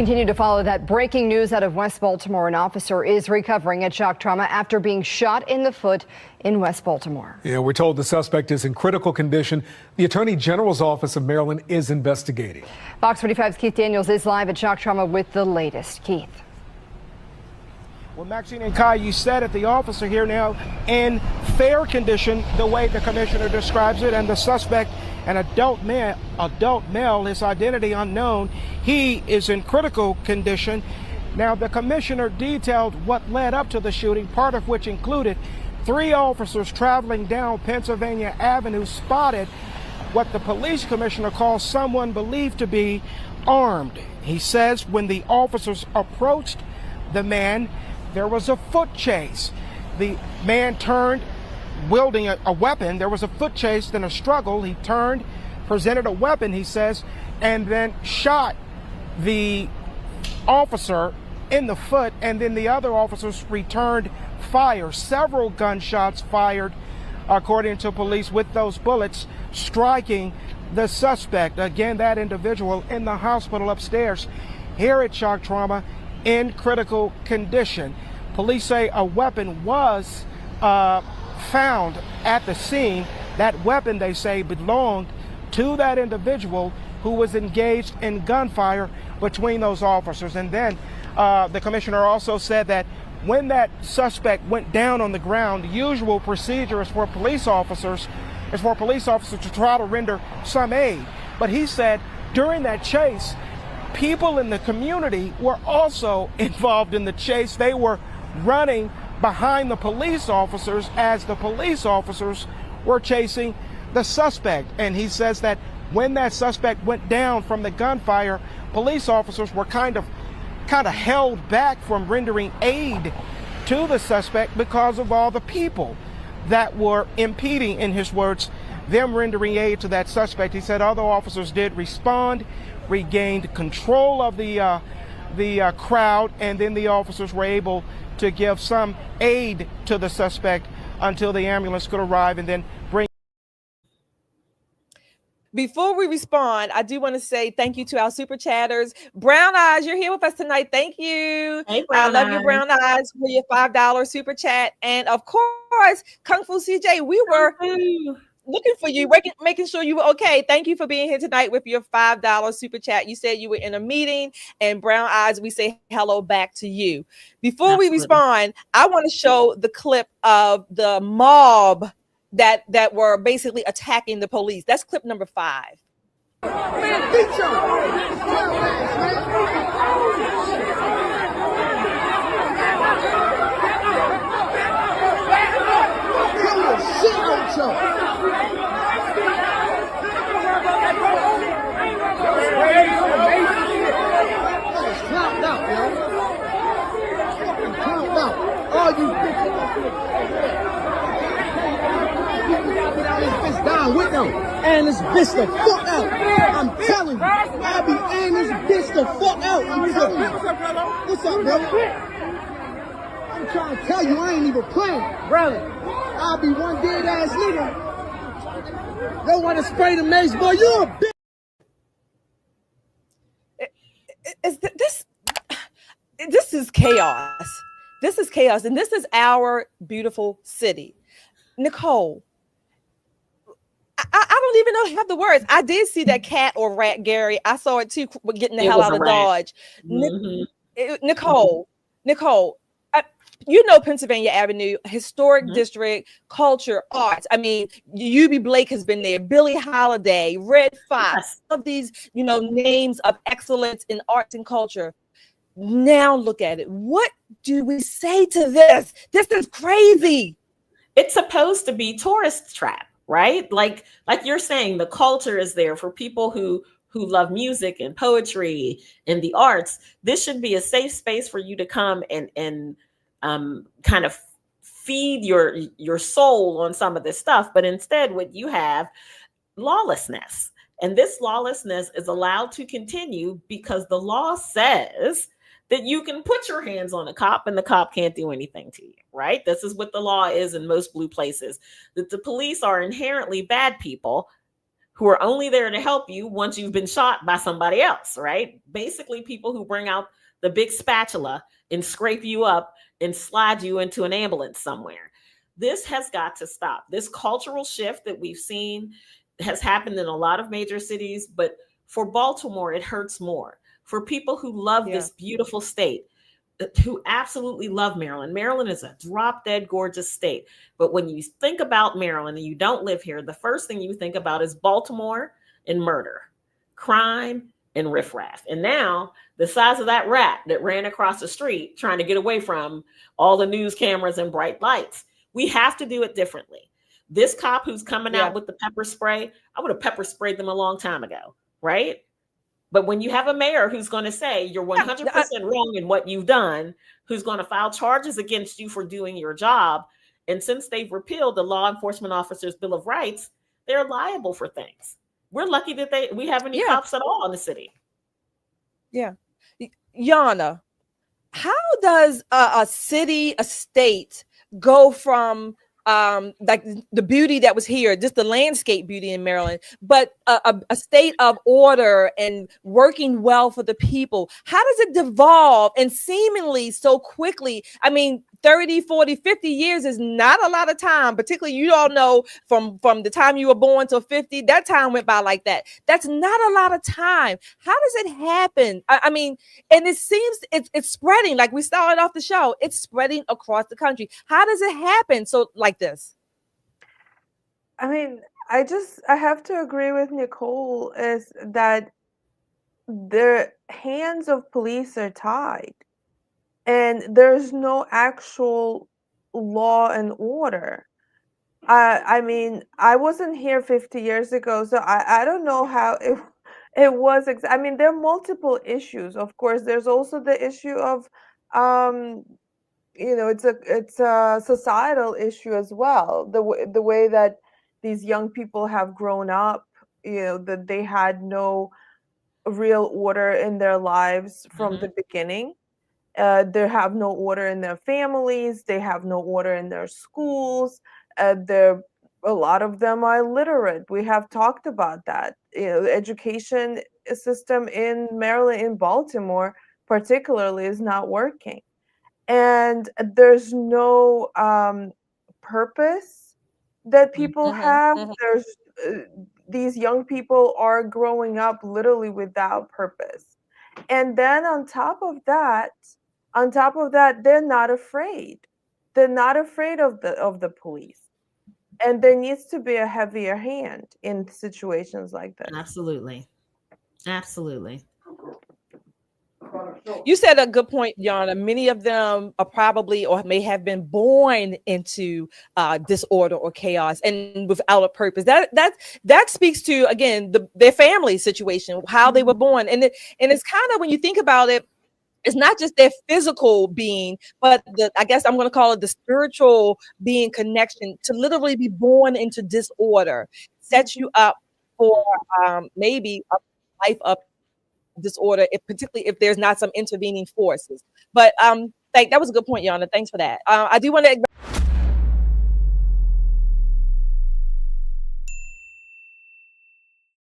continue to follow that breaking news out of West Baltimore. An officer is recovering at shock trauma after being shot in the foot in West Baltimore. Yeah, we're told the suspect is in critical condition. The Attorney General's Office of Maryland is investigating. Fox 45's Keith Daniels is live at shock trauma with the latest. Keith. Well, Maxine and Kai, you said it, the officer here now in fair condition, the way the commissioner describes it, and the suspect, an adult male, his identity unknown, he is in critical condition. Now, the commissioner detailed what led up to the shooting, part of which included 3 officers traveling down Pennsylvania Avenue spotted what the police commissioner calls someone believed to be armed. He says when the officers approached the man, there was a foot chase. The man turned, wielding a weapon. There was a foot chase, then a struggle. He turned, presented a weapon, he says, and then shot the officer in the foot, and then the other officers returned fire. Several gunshots fired, according to police, with those bullets striking the suspect. Again, that individual in the hospital upstairs here at shock trauma in critical condition. Police say a weapon was found at the scene. That weapon, they say, belonged to that individual who was engaged in gunfire between those officers. And then the commissioner also said that when that suspect went down on the ground, the usual procedure is for police officers to try to render some aid. But he said during that chase, people in the community were also involved in the chase. They were running behind the police officers as the police officers were chasing the suspect. And he says that when that suspect went down from the gunfire, police officers were kind of held back from rendering aid to the suspect because of all the people that were impeding, in his words, them rendering aid to that suspect. He said other officers did respond, regained control of the crowd, and then the officers were able to give some aid to the suspect until the ambulance could arrive and then bring. Before we respond, I do want to say thank you to our super chatters. Brown Eyes, you're here with us tonight. Thank you. Hey, I love you, Brown Eyes, for your $5 super chat. And of course, Kung Fu CJ, we were looking for you, making sure you were okay. Thank you for being here tonight with your $5 super chat. You said you were in a meeting, and Brown Eyes, we say hello back to you. Before we respond, I want to show the clip of the mob that were basically attacking the police. That's clip number 5. Man, beat all you bitches down with them and this bitch the fuck out. I'm telling you, I be and this bitch the fuck out. I'm telling you. What's up, bro? I'm trying to tell you, I ain't even playing, brother. I'll be one dead ass nigga. Don't want to spray the mace, boy. You a bitch. This is chaos. This is chaos, and this is our beautiful city. Nicole, I don't even know have the words. I did see that cat or rat, Gary. I saw it too, getting the hell out of Dodge. Nicole, you know Pennsylvania Avenue, historic district, culture, arts. I mean, UB Blake has been there, Billie Holiday, Red Fox, all of these, names of excellence in arts and culture. Now look at it. What do we say to this? This is crazy. It's supposed to be tourist trap, right? Like you're saying, the culture is there for people who love music and poetry and the arts. This should be a safe space for you to come and kind of feed your soul on some of this stuff. But instead, what you have, lawlessness. And this lawlessness is allowed to continue because the law says that you can put your hands on a cop and the cop can't do anything to you, right? This is what the law is in most blue places, that the police are inherently bad people who are only there to help you once you've been shot by somebody else, right? Basically, people who bring out the big spatula and scrape you up and slide you into an ambulance somewhere. This has got to stop. This cultural shift that we've seen has happened in a lot of major cities, but for Baltimore, it hurts more. For people who love this beautiful state, who absolutely love Maryland. Maryland is a drop dead gorgeous state. But when you think about Maryland and you don't live here, the first thing you think about is Baltimore and murder, crime and riffraff. And now the size of that rat that ran across the street trying to get away from all the news cameras and bright lights. We have to do it differently. This cop who's coming out with the pepper spray, I would have pepper sprayed them a long time ago, right? But when you have a mayor who's going to say you're 100% wrong in what you've done, who's going to file charges against you for doing your job, and since they've repealed the Law Enforcement Officers Bill of Rights, they're liable for things. We're lucky that we have any cops at all in the city. Yeah. Yana, how does a city, a state go from like the beauty that was here, just the landscape beauty in Maryland, but a state of order and working well for the people? How does it devolve and seemingly so quickly? I mean, 30, 40, 50 years is not a lot of time, particularly you all know from the time you were born till 50, that time went by like that. That's not a lot of time. How does it happen? I mean, and it seems it's spreading, like we started off the show, it's spreading across the country. How does it happen so like this? I mean, I have to agree with Nicole is that the hands of police are tied. And there's no actual law and order. I mean, I wasn't here 50 years ago, so I don't know how it was. I mean, there are multiple issues. Of course, there's also the issue of, you know, it's a societal issue as well. The way that these young people have grown up, you know, that they had no real order in their lives from the beginning. They have no order in their families. They have no order in their schools. A lot of them are illiterate. We have talked about that. You know, the education system in Maryland, in Baltimore, particularly, is not working, and there's no purpose that people have. There's these young people are growing up literally without purpose, and then on top of that, they're not afraid. They're not afraid of the police. And there needs to be a heavier hand in situations like this. Absolutely. Absolutely. You said a good point, Yana. Many of them are probably or may have been born into disorder or chaos and without a purpose. That speaks to, again, their family situation, how they were born. And it's kind of, when you think about it, it's not just their physical being, but I guess I'm going to call it the spiritual being connection to literally be born into disorder, sets you up for maybe a life of disorder, particularly if there's not some intervening forces. But that was a good point, Yana. Thanks for that. I do want to